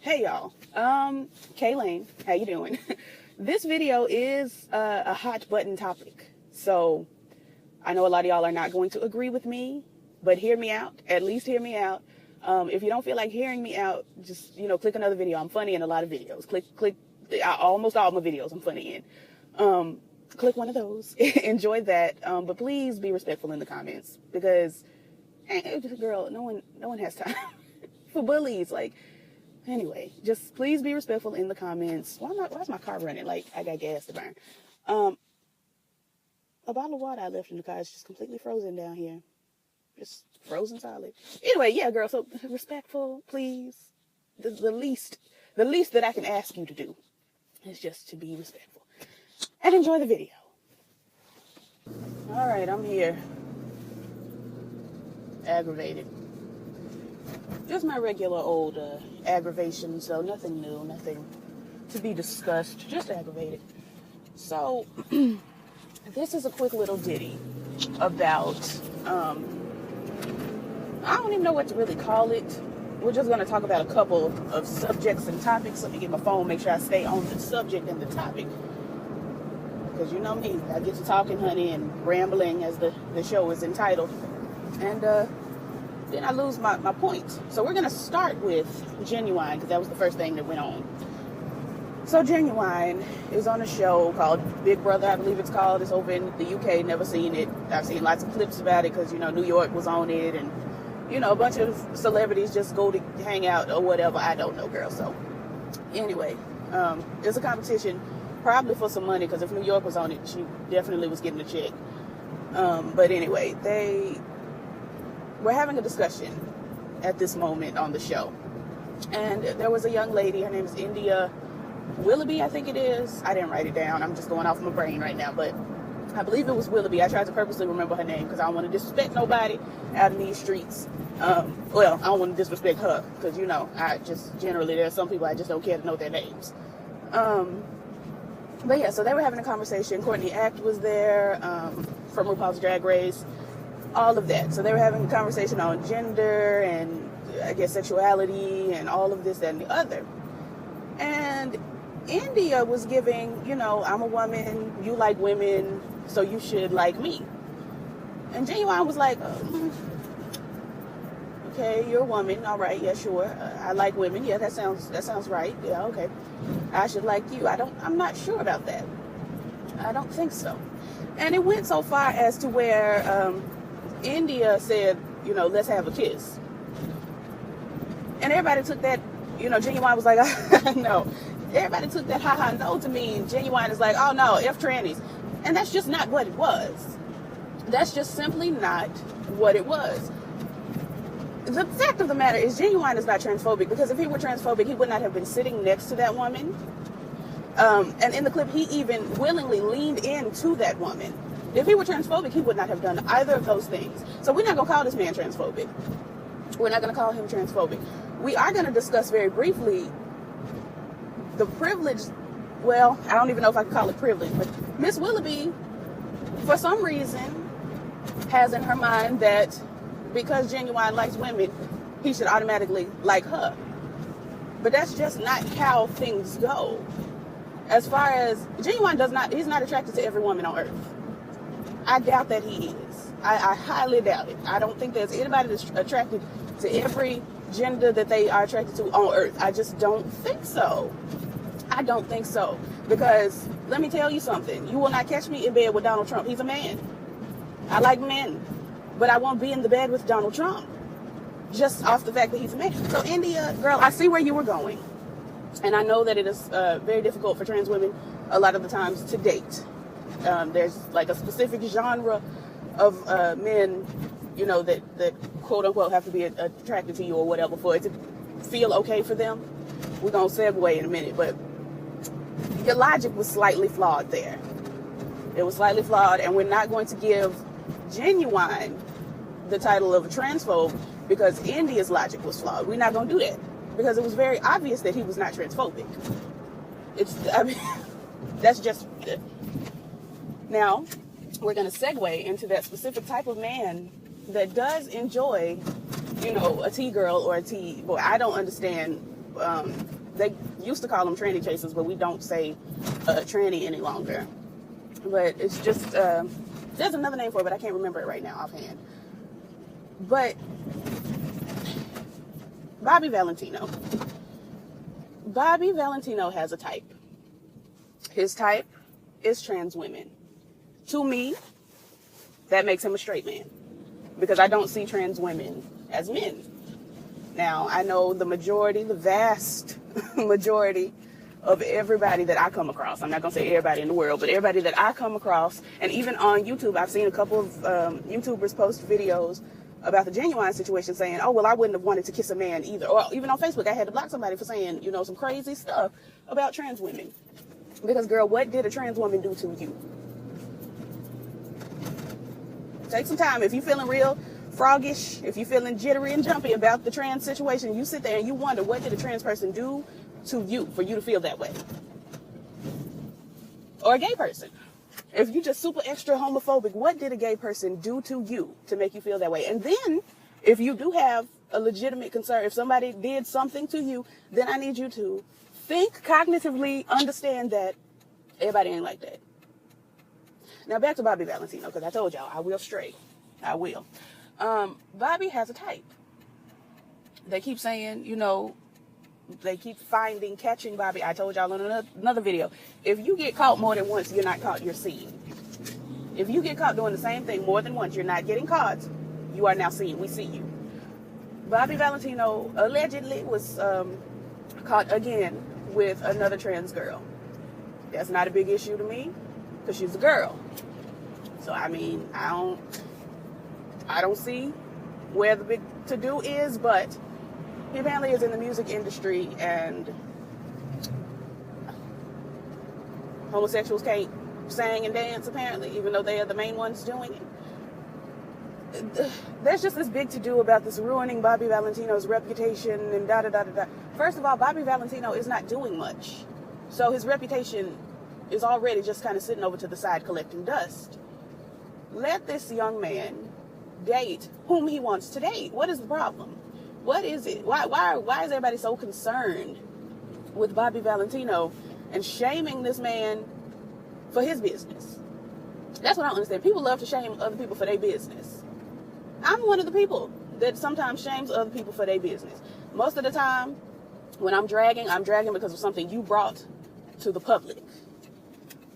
Hey y'all, Kaylane, how you doing? This video is a hot button topic, so I know a lot of y'all are not going to agree with me, but hear me out, at least hear me out. If you don't feel like hearing me out, just, click another video. I'm funny in a lot of videos. Click, almost all my videos I'm funny in. Click one of those, enjoy that, but please be respectful in the comments, because, girl, no one has time for bullies, Anyway, just please be respectful in the comments. Why's my car running? Like, I got gas to burn. A bottle of water I left in the car is just completely frozen down here. Just frozen solid. Anyway, yeah, girl, so respectful, please. The least that I can ask you to do is just to be respectful. And enjoy the video. All right, I'm here. Aggravated. Just my regular old aggravation, so nothing new, nothing to be discussed, just aggravated. So, this is a quick little ditty about, I don't even know what to really call it. We're just going to talk about a couple of subjects and topics. Let me get my phone, make sure I stay on the subject and the topic. Because you know me, I get to talking, honey, and rambling, as the show is entitled. And, then I lose my point. So we're going to start with Ginuwine, because that was the first thing that went on. So Ginuwine is on a show called Big Brother, I believe it's called. It's over in the UK, never seen it. I've seen lots of clips about it because, New York was on it. And, a bunch of celebrities just go to hang out or whatever. I don't know, girl. So anyway, it's a competition, probably for some money, because if New York was on it, she definitely was getting a check. But anyway, we're having a discussion at this moment on the show. And there was a young lady, her name is India Willoughby, I think it is. I didn't write it down. I'm just going off my brain right now, but I believe it was Willoughby. I tried to purposely remember her name because I don't want to disrespect nobody out in these streets. Well, I don't want to disrespect her because, I just generally, there's some people I just don't care to know their names. But yeah, so they were having a conversation. Courtney Act was there from RuPaul's Drag Race. All of that. So they were having a conversation on gender and, I guess, sexuality and all of this, that, and the other. And India was giving, I'm a woman, you like women, so you should like me. And Ginuwine was like, okay, you're a woman, all right, yeah, sure. I like women, yeah, that sounds right, yeah, okay. I should like you. I'm not sure about that. I don't think so. And it went so far as to where India said, let's have a kiss. And everybody took that, Ginuwine was like, no. Everybody took that ha-ha no to mean Ginuwine is like, oh no, F trannies. And that's just not what it was. That's just simply not what it was. The fact of the matter is Ginuwine is not transphobic, because if he were transphobic, he would not have been sitting next to that woman. And in the clip, he even willingly leaned into that woman. If he were transphobic, he would not have done either of those things. So we're not going to call this man transphobic. We're not going to call him transphobic. We are going to discuss very briefly the privilege. Well, I don't even know if I can call it privilege, but Miss Willoughby, for some reason, has in her mind that because Ginuwine likes women, he should automatically like her. But that's just not how things go. As far as Ginuwine he's not attracted to every woman on earth. I doubt that he is. I highly doubt it. I don't think there's anybody that's attracted to every gender that they are attracted to on earth. I just don't think so. I don't think so. Because let me tell you something. You will not catch me in bed with Donald Trump. He's a man. I like men. But I won't be in the bed with Donald Trump. Just off the fact that he's a man. So India, girl, I see where you were going. And I know that it is very difficult for trans women a lot of the times to date. There's like a specific genre of men, that quote unquote have to be attracted to you or whatever for it to feel okay for them. We're going to segue in a minute, but your logic was slightly flawed there. It was slightly flawed, and we're not going to give Ginuwine the title of a transphobe because India's logic was flawed. We're not going to do that because it was very obvious that he was not transphobic. That's just it. Now, we're going to segue into that specific type of man that does enjoy, a T-girl or a T-boy. I don't understand They used to call them tranny chasers, but we don't say tranny any longer. But it's just, there's another name for it, but I can't remember it right now offhand. But Bobby Valentino has a type. His type is trans women. To me, that makes him a straight man, because I don't see trans women as men. Now, I know the vast majority of everybody that I come across, I'm not going to say everybody in the world, but everybody that I come across, and even on YouTube, I've seen a couple of YouTubers post videos about the Ginuwine situation saying, oh, well, I wouldn't have wanted to kiss a man either. Or even on Facebook, I had to block somebody for saying, you know, some crazy stuff about trans women. Because, girl, what did a trans woman do to you? Take some time. If you're feeling real froggish, if you're feeling jittery and jumpy about the trans situation, you sit there and you wonder, what did a trans person do to you for you to feel that way? Or a gay person. If you're just super extra homophobic, what did a gay person do to you to make you feel that way? And then, if you do have a legitimate concern, if somebody did something to you, then I need you to think cognitively, understand that everybody ain't like that. Now, back to Bobby Valentino, because I told y'all, I will stray. I will. Bobby has a type. They keep saying, you know, they keep catching Bobby. I told y'all in another video, if you get caught more than once, you're not caught, you're seen. If you get caught doing the same thing more than once, you're not getting caught, you are now seen. We see you. Bobby Valentino allegedly was caught again with another trans girl. That's not a big issue to me, because she's a girl. So, I mean, I don't see where the big to-do is, but he apparently is in the music industry, and homosexuals can't sing and dance, apparently, even though they are the main ones doing it. There's just this big to-do about this ruining Bobby Valentino's reputation and da-da-da-da-da. First of all, Bobby Valentino is not doing much. So his reputation is already just kind of sitting over to the side collecting dust. Let this young man date whom he wants to date. What is the problem? What is it? Why is everybody so concerned with Bobby Valentino and shaming this man for his business? That's what I don't understand. People love to shame other people for their business. I'm one of the people that sometimes shames other people for their business. Most of the time, when I'm dragging because of something you brought to the public.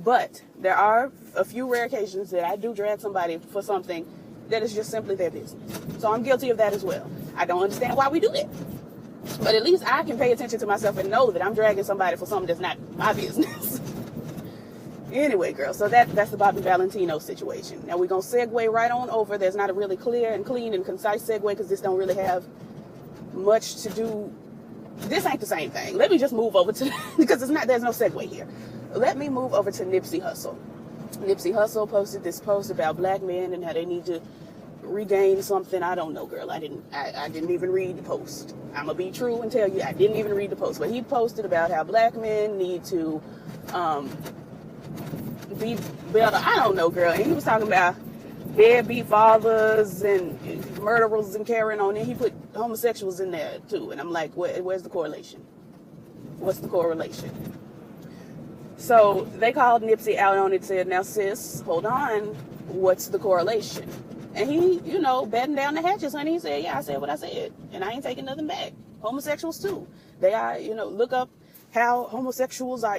But there are a few rare occasions that I do drag somebody for something that is just simply their business. So I'm guilty of that as well. I don't understand why we do that. But at least I can pay attention to myself and know that I'm dragging somebody for something that's not my business. Anyway, girl, so that's the Bobby Valentino situation. Now we're going to segue right on over. There's not a really clear and clean and concise segue because this don't really have much to do. This ain't the same thing. Let me just move over to, because there's no segue here. Let me move over to Nipsey Hussle. Nipsey Hussle posted this post about black men and how they need to regain something. I don't know, girl. I didn't even read the post. I'm gonna be true and tell you I didn't even read the post. But he posted about how black men need to be better. I don't know, girl. And he was talking about deadbeat fathers and murderers and carrying on. And he put homosexuals in there too. And I'm like, where's the correlation? What's the correlation? So they called Nipsey out on it, said, now sis, hold on, what's the correlation? And he, batting down the hatches, honey. He said, yeah, I said what I said, and I ain't taking nothing back. Homosexuals too. They are, look up how homosexuals are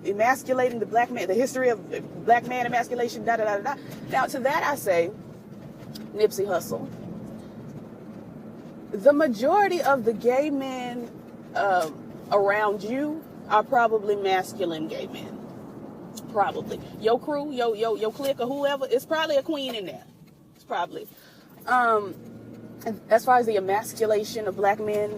emasculating the black man, the history of black man emasculation, da-da-da-da-da. Now, to that I say, Nipsey Hussle, the majority of the gay men around you are probably masculine gay men. Probably. Your crew, your clique or whoever, it's probably a queen in there. It's probably. As far as the emasculation of black men,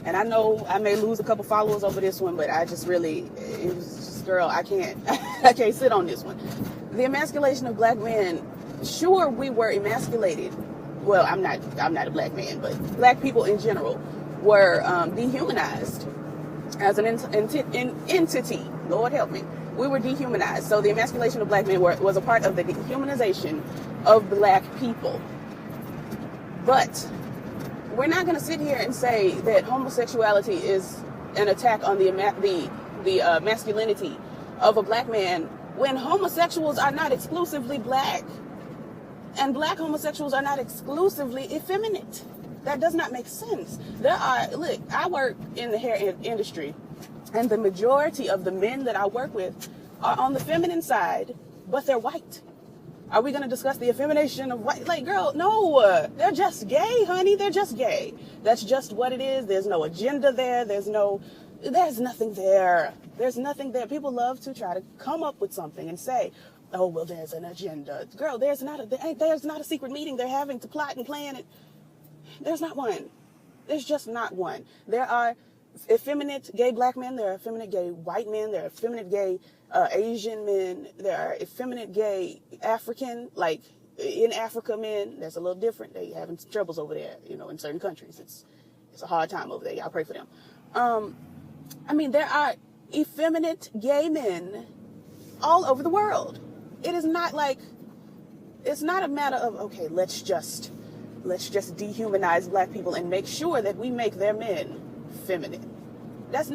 and I know I may lose a couple followers over this one, but I just really, it was just, girl, I can't sit on this one. The emasculation of black men, sure, we were emasculated. Well, I'm not a black man, but black people in general were dehumanized as an entity. Lord help me. We were dehumanized. So the emasculation of black men was a part of the dehumanization of black people. But we're not going to sit here and say that homosexuality is an attack on the masculinity of a black man when homosexuals are not exclusively black and black homosexuals are not exclusively effeminate. That does not make sense. Look, I work in the hair industry, and the majority of the men that I work with are on the feminine side, but they're white. Are we going to discuss the effemination of white? Like, girl, no, they're just gay, honey. They're just gay. That's just what it is. There's no agenda there. There's nothing there. There's nothing there. People love to try to come up with something and say, oh, well, there's an agenda. Girl, there's not a secret meeting they're having to plot and plan it. There's not one. There's just not one. There are effeminate gay black men. There are effeminate gay white men. There are effeminate gay Asian men. There are effeminate gay African, like in Africa men. That's a little different. They having troubles over there, in certain countries. It's a hard time over there. Y'all pray for them. There are effeminate gay men all over the world. It is not like, it's not a matter of, okay, let's just dehumanize black people and make sure that we make their men feminine. That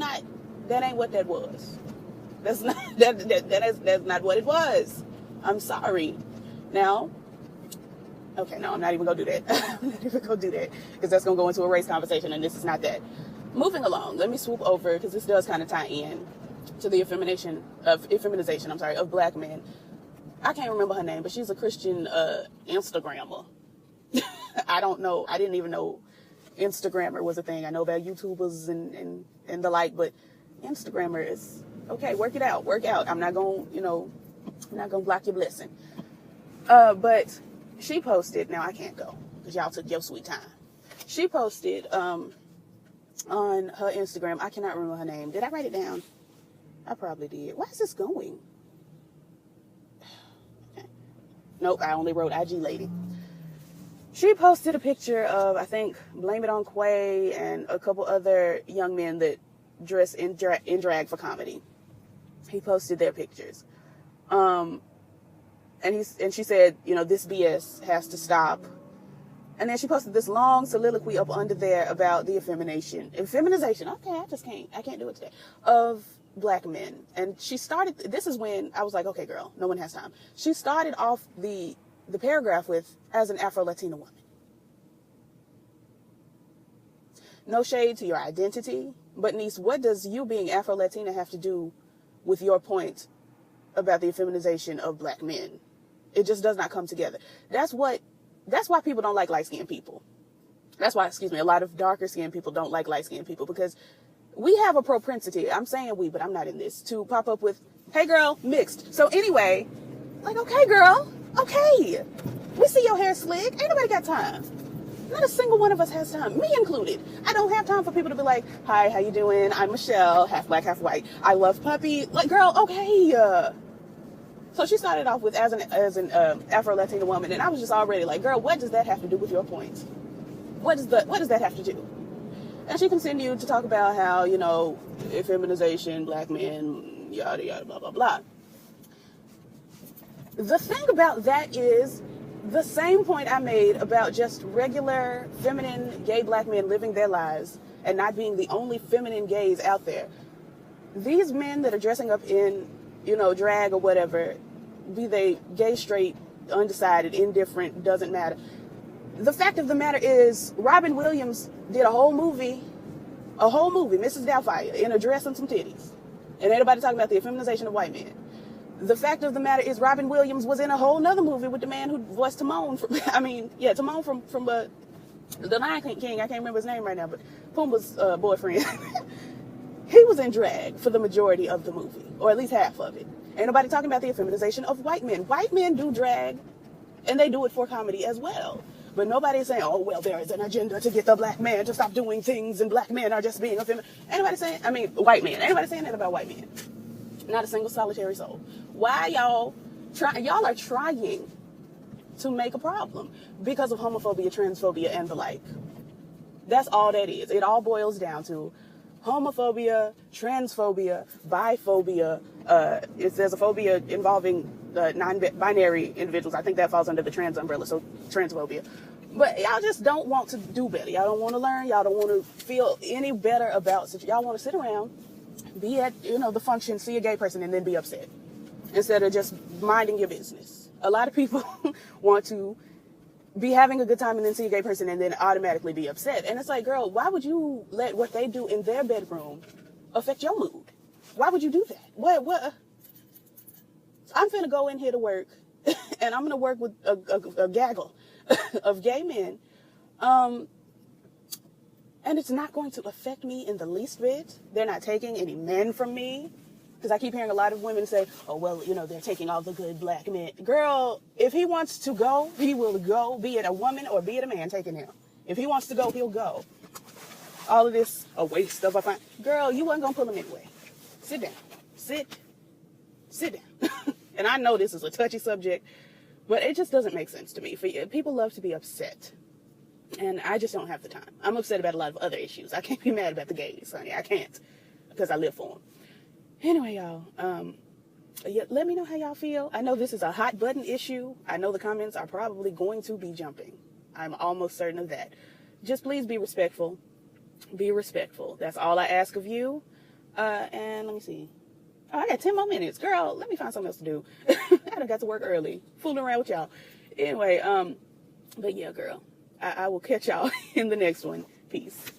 ain't what that was. That's not what it was. I'm sorry. Now, okay, no, I'm not even gonna do that. I'm not even gonna do that because that's gonna go into a race conversation, and this is not that. Moving along, let me swoop over because this does kind of tie in to the effeminization of black men. I can't remember her name, but she's a Christian Instagrammer. I don't know. I didn't even know Instagrammer was a thing. I know about YouTubers and the like, but Instagrammer is okay. Work it out. I'm not gonna block your blessing. But she posted. Now I can't go because y'all took your sweet time. She posted on her Instagram. I cannot remember her name. Did I write it down? I probably did. Why is this going? Okay. Nope. I only wrote IG lady. She posted a picture of, I think, Blame It on Quay and a couple other young men that dress in drag for comedy. He posted their pictures. And she said, this BS has to stop. And then she posted this long soliloquy up under there about the feminization. Okay, I can't do it today. Of black men. And she started, this is when I was like, okay, girl, no one has time. She started off the paragraph with, as an Afro-Latina woman. No shade to your identity, but niece, what does you being Afro-Latina have to do with your point about the feminization of black men? It just does not come together. That's why people don't like light-skinned people. That's why, a lot of darker-skinned people don't like light-skinned people, because we have a propensity, I'm saying we, but I'm not in this, to pop up with, hey girl, mixed. So anyway, like, okay girl, okay. We see your hair slick. Ain't nobody got time. Not a single one of us has time, me included. I don't have time for people to be like, hi, how you doing? I'm Michelle, half black, half white. I love puppy. Like, girl, okay. So she started off with as an Afro-Latina woman, and I was just already like, girl, what does that have to do with your point? What does that have to do? And she continued to talk about how, feminization, black men, yada, yada, blah, blah, blah. The thing about that is the same point I made about just regular feminine gay black men living their lives and not being the only feminine gays out there. These men that are dressing up in, drag or whatever, be they gay, straight, undecided, indifferent, doesn't matter. The fact of the matter is Robin Williams did a whole movie, Mrs. Doubtfire, in a dress and some titties. And ain't nobody talking about the feminization of white men. The fact of the matter is Robin Williams was in a whole nother movie with the man who voiced Timon Timon from The Lion King. I can't remember his name right now, but Pumbaa's boyfriend. He was in drag for the majority of the movie, or at least half of it. Ain't nobody talking about the feminization of white men. White men do drag, and they do it for comedy as well. But nobody's saying, oh, well, there is an agenda to get the black man to stop doing things, and black men are just being effeminate. White men. Ain't nobody saying that about white men. Not a single solitary soul. Why y'all are trying to make a problem because of homophobia, transphobia, and the like. That's all that is. It all boils down to homophobia, transphobia, biphobia. If there's a phobia involving non-binary individuals, I think that falls under the trans umbrella, so transphobia. But y'all just don't want to do better. Y'all don't want to learn. Y'all don't want to feel any better about it. Y'all want to sit around, be at, the function, see a gay person, and then be upset instead of just minding your business. A lot of people want to be having a good time and then see a gay person and then automatically be upset. And it's like, girl, why would you let what they do in their bedroom affect your mood? Why would you do that? What? I'm finna go in here to work and I'm gonna work with a gaggle of gay men. And it's not going to affect me in the least bit. They're not taking any men from me. Because I keep hearing a lot of women say, oh, well, they're taking all the good black men. Girl, if he wants to go, he will go, be it a woman or be it a man taking him. If he wants to go, he'll go. All of this, a waste of a fine. Girl, you wasn't going to pull him anyway. Sit down. Sit down. And I know this is a touchy subject, but it just doesn't make sense to me. People love to be upset. And I just don't have the time. I'm upset about a lot of other issues. I can't be mad about the gays, honey. I can't. Because I live for them. Anyway, y'all, let me know how y'all feel. I know this is a hot button issue. I know the comments are probably going to be jumping. I'm almost certain of that. Just please be respectful. Be respectful. That's all I ask of you. And let me see. Oh, I got 10 more minutes. Girl, let me find something else to do. I done got to work early. Fooling around with y'all. Anyway, but yeah, girl, I will catch y'all in the next one. Peace.